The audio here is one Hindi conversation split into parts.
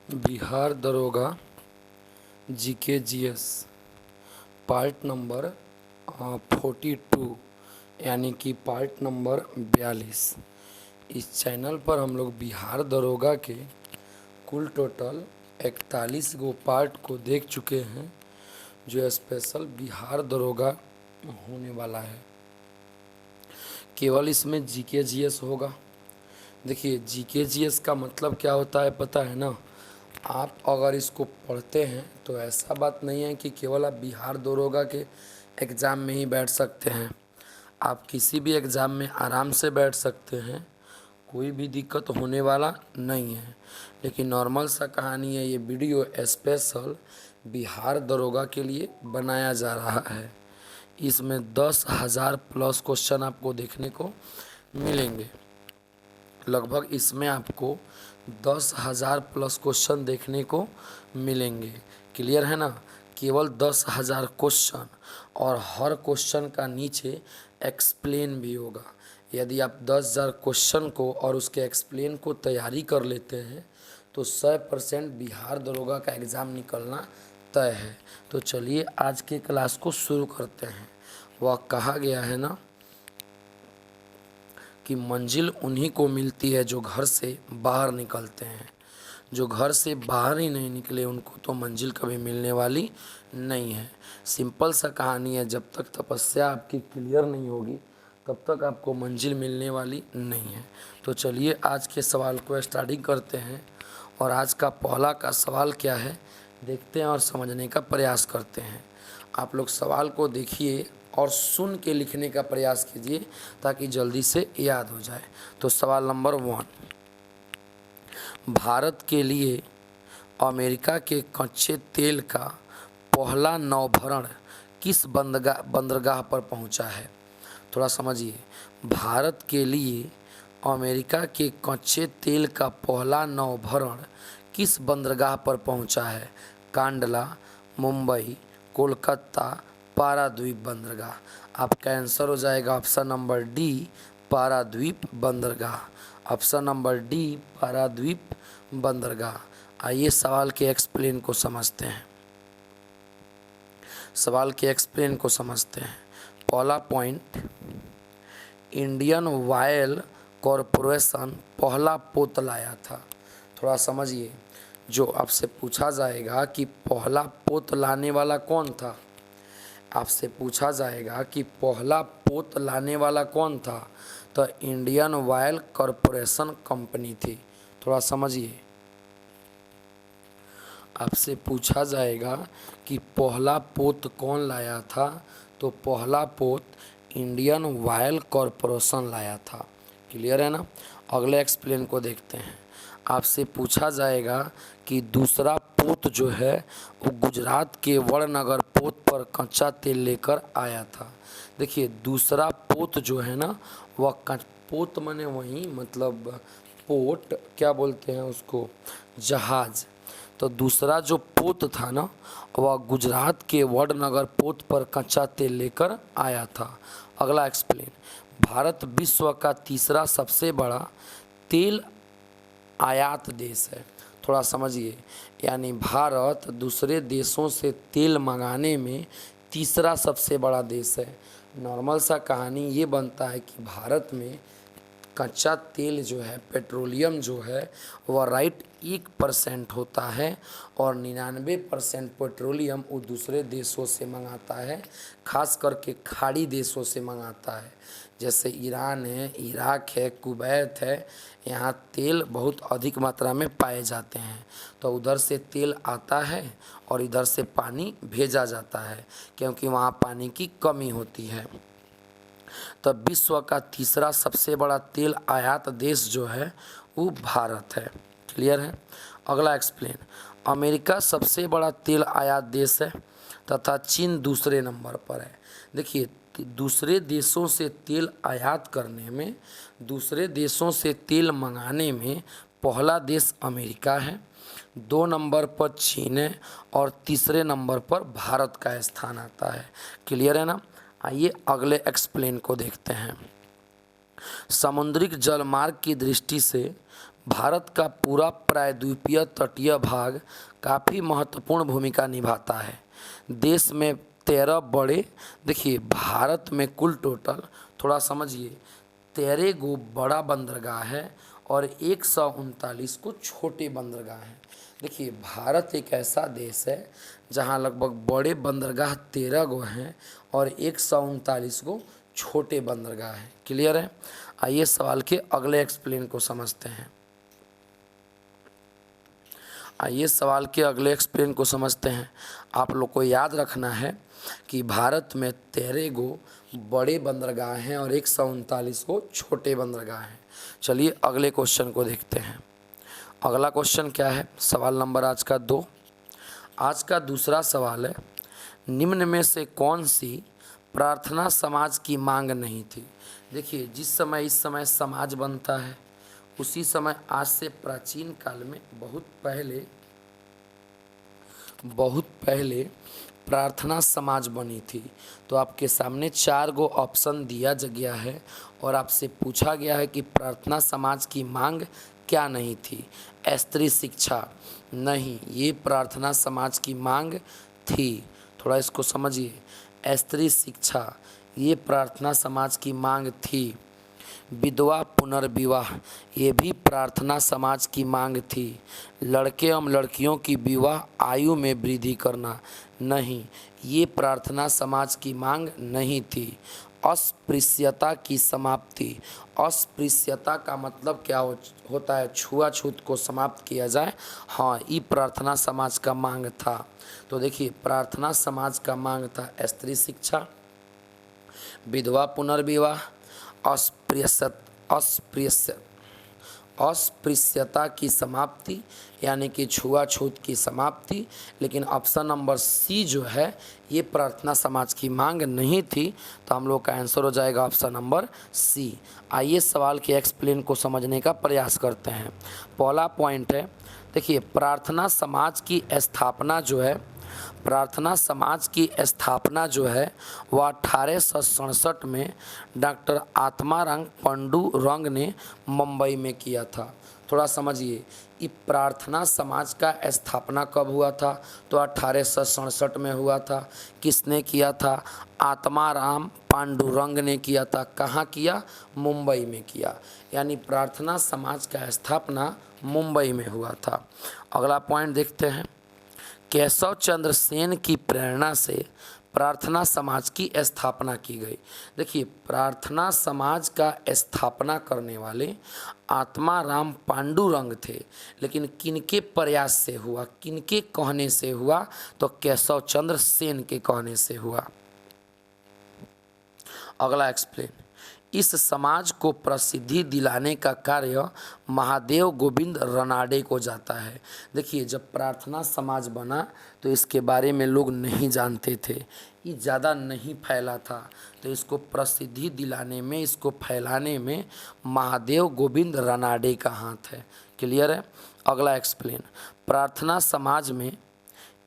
बिहार दरोगा जीके जीएस पार्ट नंबर 42 यानी कि पार्ट नंबर 42। इस चैनल पर हम लोग बिहार दरोगा के कुल टोटल 41 गो पार्ट को देख चुके हैं जो स्पेशल बिहार दरोगा होने वाला है। केवल इसमें जीके जीएस होगा। देखिए, जीके जीएस का मतलब क्या होता है पता है ना। आप अगर इसको पढ़ते हैं तो ऐसा बात नहीं है कि केवल आप बिहार दरोगा के एग्ज़ाम में ही बैठ सकते हैं। आप किसी भी एग्ज़ाम में आराम से बैठ सकते हैं, कोई भी दिक्कत होने वाला नहीं है। लेकिन नॉर्मल सा कहानी है, ये वीडियो स्पेशल बिहार दरोगा के लिए बनाया जा रहा है। इसमें 10,000 प्लस क्वेश्चन आपको देखने को मिलेंगे। लगभग इसमें आपको 10,000 प्लस क्वेश्चन देखने को मिलेंगे। क्लियर है ना। केवल 10,000 क्वेश्चन और हर क्वेश्चन का नीचे एक्सप्लेन भी होगा। यदि आप 10,000 क्वेश्चन को और उसके एक्सप्लेन को तैयारी कर लेते हैं तो 100% बिहार दरोगा का एग्ज़ाम निकलना तय है। तो चलिए आज के क्लास को शुरू करते हैं। वह कहा गया है ना कि मंजिल उन्हीं को मिलती है जो घर से बाहर निकलते हैं। जो घर से बाहर ही नहीं निकले उनको तो मंजिल कभी मिलने वाली नहीं है। सिंपल सा कहानी है, जब तक तपस्या आपकी क्लियर नहीं होगी तब तक आपको मंजिल मिलने वाली नहीं है। तो चलिए आज के सवाल को स्टार्टिंग करते हैं और आज का पहला का सवाल क्या है देखते हैं और समझने का प्रयास करते हैं। आप लोग सवाल को देखिए और सुन के लिखने का प्रयास कीजिए ताकि जल्दी से याद हो जाए। तो सवाल नंबर 1, भारत के लिए अमेरिका के कच्चे तेल का पहला नौभरण किस बंदरगाह पर पहुंचा है। थोड़ा समझिए, भारत के लिए अमेरिका के कच्चे तेल का पहला नौभरण किस बंदरगाह पर पहुंचा है। कांडला, मुंबई, कोलकाता, पाराद्वीप बंदरगाह। आपका आंसर हो जाएगा ऑप्शन नंबर डी, पाराद्वीप बंदरगाह। ऑप्शन नंबर डी, पाराद्वीप बंदरगाह। आइए सवाल के एक्सप्लेन को समझते हैं। सवाल के एक्सप्लेन को समझते हैं। पहला पॉइंट, इंडियन ऑयल कॉरपोरेशन पहला पोत लाया था। थोड़ा समझिए, जो आपसे पूछा जाएगा कि पहला पोत लाने वाला कौन था, आपसे पूछा जाएगा कि पहला पोत लाने वाला कौन था, तो इंडियन ऑयल कॉरपोरेशन कंपनी थी। थोड़ा समझिए, आपसे पूछा जाएगा कि पहला पोत कौन लाया था, तो पहला पोत इंडियन ऑयल कॉरपोरेशन लाया था। क्लियर है ना। अगले एक्सप्लेन को देखते हैं। आपसे पूछा जाएगा कि दूसरा पोत जो है वो गुजरात के वड़नगर पोत पर कच्चा तेल लेकर आया था। देखिए, दूसरा पोत जो है ना वह पोत माने वही मतलब पोट क्या बोलते हैं उसको, जहाज़। तो दूसरा जो पोत था ना वह गुजरात के वड़नगर पोत पर कच्चा तेल लेकर आया था। अगला एक्सप्लेन, भारत विश्व का तीसरा सबसे बड़ा तेल आयात देश है। थोड़ा समझिए, यानी भारत दूसरे देशों से तेल मंगाने में तीसरा सबसे बड़ा देश है। नॉर्मल सा कहानी ये बनता है कि भारत में कच्चा तेल जो है, पेट्रोलियम जो है वह 1% होता है और 99% पेट्रोलियम वो दूसरे देशों से मंगाता है, खास करके खाड़ी देशों से मंगाता है। जैसे ईरान है, इराक है, कुवैत है, यहाँ तेल बहुत अधिक मात्रा में पाए जाते हैं। तो उधर से तेल आता है और इधर से पानी भेजा जाता है क्योंकि वहाँ पानी की कमी होती है। तब विश्व का तीसरा सबसे बड़ा तेल आयात देश जो है वो भारत है। क्लियर है। अगला एक्सप्लेन, अमेरिका सबसे बड़ा तेल आयात देश है तथा चीन दूसरे नंबर पर है। देखिए, दूसरे देशों से तेल आयात करने में, दूसरे देशों से तेल मंगाने में पहला देश अमेरिका है, 2 नंबर पर चीन है और तीसरे नंबर पर भारत का स्थान आता है। क्लियर है ना। आइए अगले एक्सप्लेन को देखते हैं। समुद्रिक जलमार्ग की दृष्टि से भारत का पूरा प्रायद्वीपीय तटीय भाग काफ़ी महत्वपूर्ण भूमिका निभाता है। देश में 13 बड़े, देखिए भारत में कुल टोटल थोड़ा समझिए 13 गो बड़ा बंदरगाह है और 139 को छोटे बंदरगाह हैं। देखिए भारत एक ऐसा देश है जहां लगभग बड़े बंदरगाह 13 गो हैं और 139 गो छोटे बंदरगाह हैं। क्लियर है? आइए सवाल के अगले एक्सप्लेन को समझते हैं। आइए सवाल के अगले एक्सप्लेन को समझते हैं। आप लोग को याद रखना है कि भारत में 13 गो बड़े बंदरगाह हैं और 139 को छोटे बंदरगाह हैं। चलिए अगले क्वेश्चन को देखते हैं। अगला क्वेश्चन क्या है? सवाल नंबर आज का 2। आज का दूसरा सवाल है, निम्न में से कौन सी प्रार्थना समाज की मांग नहीं थी? देखिए जिस समय इस समय समाज बनता है उसी समय आज से प्राचीन काल में बहुत पहले प्रार्थना समाज बनी थी। तो आपके सामने 4 गो ऑप्शन दिया गया है और आपसे पूछा गया है कि प्रार्थना समाज की मांग क्या नहीं थी? स्त्री शिक्षा, नहीं, ये प्रार्थना समाज की मांग थी। थोड़ा इसको समझिए। स्त्री शिक्षा, ये प्रार्थना समाज की मांग थी। विधवा पुनर्विवाह, ये भी प्रार्थना समाज की मांग थी। लड़के एवं लड़कियों की विवाह आयु में वृद्धि करना, नहीं, ये प्रार्थना समाज की मांग नहीं थी। अस्पृश्यता की समाप्ति, अस्पृश्यता का मतलब क्या होता है? छुआछूत को समाप्त किया जाए, हाँ, ये प्रार्थना समाज का मांग था। तो देखिए प्रार्थना समाज का मांग था स्त्री शिक्षा, विधवा पुनर्विवाह, अस्पृश्यता की समाप्ति यानी कि छुआछूत की समाप्ति। लेकिन ऑप्शन नंबर सी जो है ये प्रार्थना समाज की मांग नहीं थी। तो हम लोग का आंसर हो जाएगा ऑप्शन नंबर सी। आइए सवाल के एक्सप्लेन को समझने का प्रयास करते हैं। पहला पॉइंट है, देखिए प्रार्थना समाज की स्थापना जो है, प्रार्थना समाज की स्थापना जो है वह 1867 में डॉक्टर आत्माराम पांडुरंग ने मुंबई में किया था। थोड़ा समझिए, ये प्रार्थना समाज का स्थापना कब हुआ था? तो 1867 में हुआ था। किसने किया था? आत्माराम पांडुरंग ने किया था। कहाँ किया? मुंबई में किया। यानी प्रार्थना समाज का स्थापना मुंबई में हुआ था। अगला पॉइंट देखते हैं। केशव चंद्र सेन की प्रेरणा से प्रार्थना समाज की स्थापना की गई। देखिए प्रार्थना समाज का स्थापना करने वाले आत्माराम पांडुरंग थे, लेकिन किनके प्रयास से हुआ, किनके कहने से हुआ? तो केशव चंद्र सेन के कहने से हुआ। अगला एक्सप्लेन, इस समाज को प्रसिद्धि दिलाने का कार्य महादेव गोविंद रनाडे को जाता है। देखिए जब प्रार्थना समाज बना तो इसके बारे में लोग नहीं जानते थे, ये ज़्यादा नहीं फैला था। तो इसको प्रसिद्धि दिलाने में, इसको फैलाने में महादेव गोविंद रनाडे का हाथ है। क्लियर है? अगला एक्सप्लेन, प्रार्थना समाज में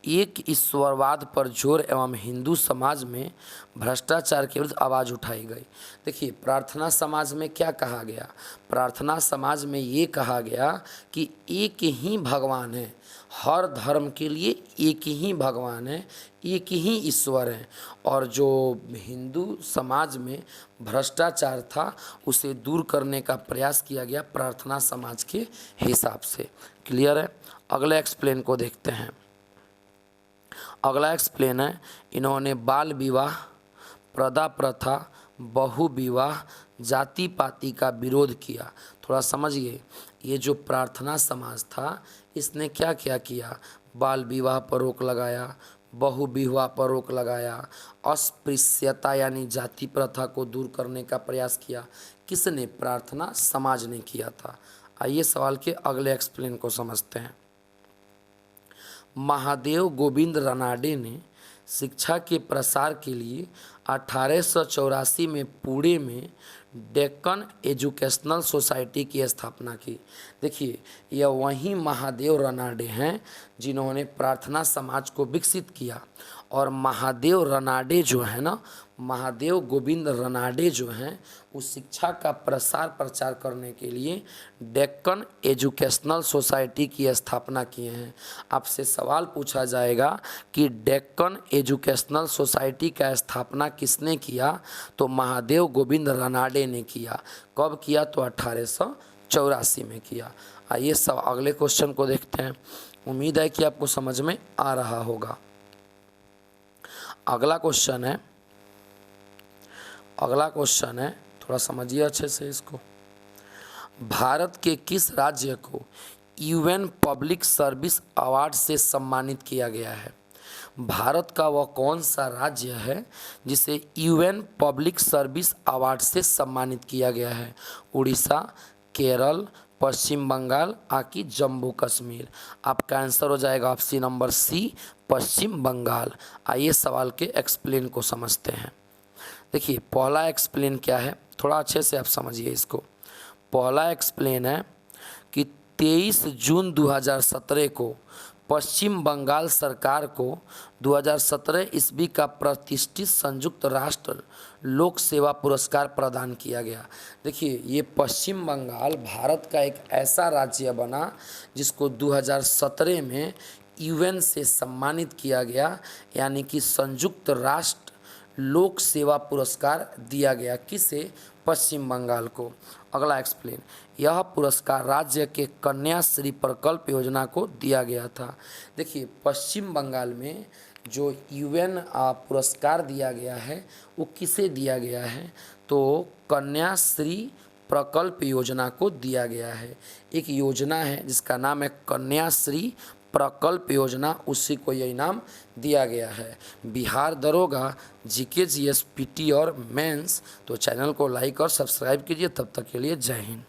एक ईश्वरवाद पर जोर एवं हिंदू समाज में भ्रष्टाचार के विरुद्ध आवाज़ उठाई गई। देखिए प्रार्थना समाज में क्या कहा गया? प्रार्थना समाज में ये कहा गया कि एक ही भगवान है, हर धर्म के लिए एक ही भगवान है, एक ही ईश्वर है, और जो हिंदू समाज में भ्रष्टाचार था उसे दूर करने का प्रयास किया गया प्रार्थना समाज के हिसाब से। क्लियर है? अगले एक्सप्लेन को देखते हैं। अगला एक्सप्लेन है, इन्होंने बाल विवाह, प्रदा प्रथा, बहु विवाह, जाति पाति का विरोध किया। थोड़ा समझिए, ये जो प्रार्थना समाज था इसने क्या क्या किया? बाल विवाह पर रोक लगाया, बहु विवाह पर रोक लगाया, अस्पृश्यता यानी जाति प्रथा को दूर करने का प्रयास किया। किसने? प्रार्थना समाज ने किया था। आइए सवाल के अगले एक्सप्लेन को समझते हैं। महादेव गोविंद रनाडे ने शिक्षा के प्रसार के लिए 1884 में पुणे में डेक्कन एजुकेशनल सोसाइटी की स्थापना की। देखिए यह वही महादेव रनाडे हैं जिन्होंने प्रार्थना समाज को विकसित किया और महादेव रनाडे जो है ना, महादेव गोविंद रनाडे जो हैं, उस शिक्षा का प्रसार प्रचार करने के लिए डेक्कन एजुकेशनल सोसाइटी की स्थापना किए हैं। आपसे सवाल पूछा जाएगा कि डेक्कन एजुकेशनल सोसाइटी का स्थापना किसने किया, तो महादेव गोविंद रनाडे ने किया। कब किया, तो 1884 में किया। आइए सब अगले क्वेश्चन को देखते हैं। उम्मीद है कि आपको समझ में आ रहा होगा। अगला क्वेश्चन है, थोड़ा समझिए अच्छे से इसको। भारत के किस राज्य को यूएन पब्लिक सर्विस अवार्ड से सम्मानित किया गया है? भारत का वह कौन सा राज्य है जिसे यूएन पब्लिक सर्विस अवार्ड से सम्मानित किया गया है? उड़ीसा, केरल, पश्चिम बंगाल, आकि जम्मू कश्मीर? आपका आंसर हो जाएगा ऑप्शन नंबर सी, पश्चिम बंगाल। आइए सवाल के एक्सप्लेन को समझते हैं। देखिए पहला एक्सप्लेन क्या है, थोड़ा अच्छे से आप समझिए इसको। पहला एक्सप्लेन है कि 23 जून 2017 को पश्चिम बंगाल सरकार को 2017 ईस्वी का प्रतिष्ठित संयुक्त राष्ट्र लोक सेवा पुरस्कार प्रदान किया गया। देखिए ये पश्चिम बंगाल भारत का एक ऐसा राज्य बना जिसको 2017 में यूएन से सम्मानित किया गया, यानी कि संयुक्त राष्ट्र लोक सेवा पुरस्कार दिया गया। किसे? पश्चिम बंगाल को। अगला एक्सप्लेन, यह पुरस्कार राज्य के कन्याश्री प्रकल्प योजना को दिया गया था। देखिए पश्चिम बंगाल में जो यूएन पुरस्कार दिया गया है वो किसे दिया गया है, तो कन्याश्री प्रकल्प योजना को दिया गया है। एक योजना है जिसका नाम है कन्याश्री प्रकल्प योजना, उसी को यह इनाम दिया गया है। बिहार दरोगा, जीके, जीएस, पीटी और मेंस, तो चैनल को लाइक और सब्सक्राइब कीजिए। तब तक के लिए जय हिंद।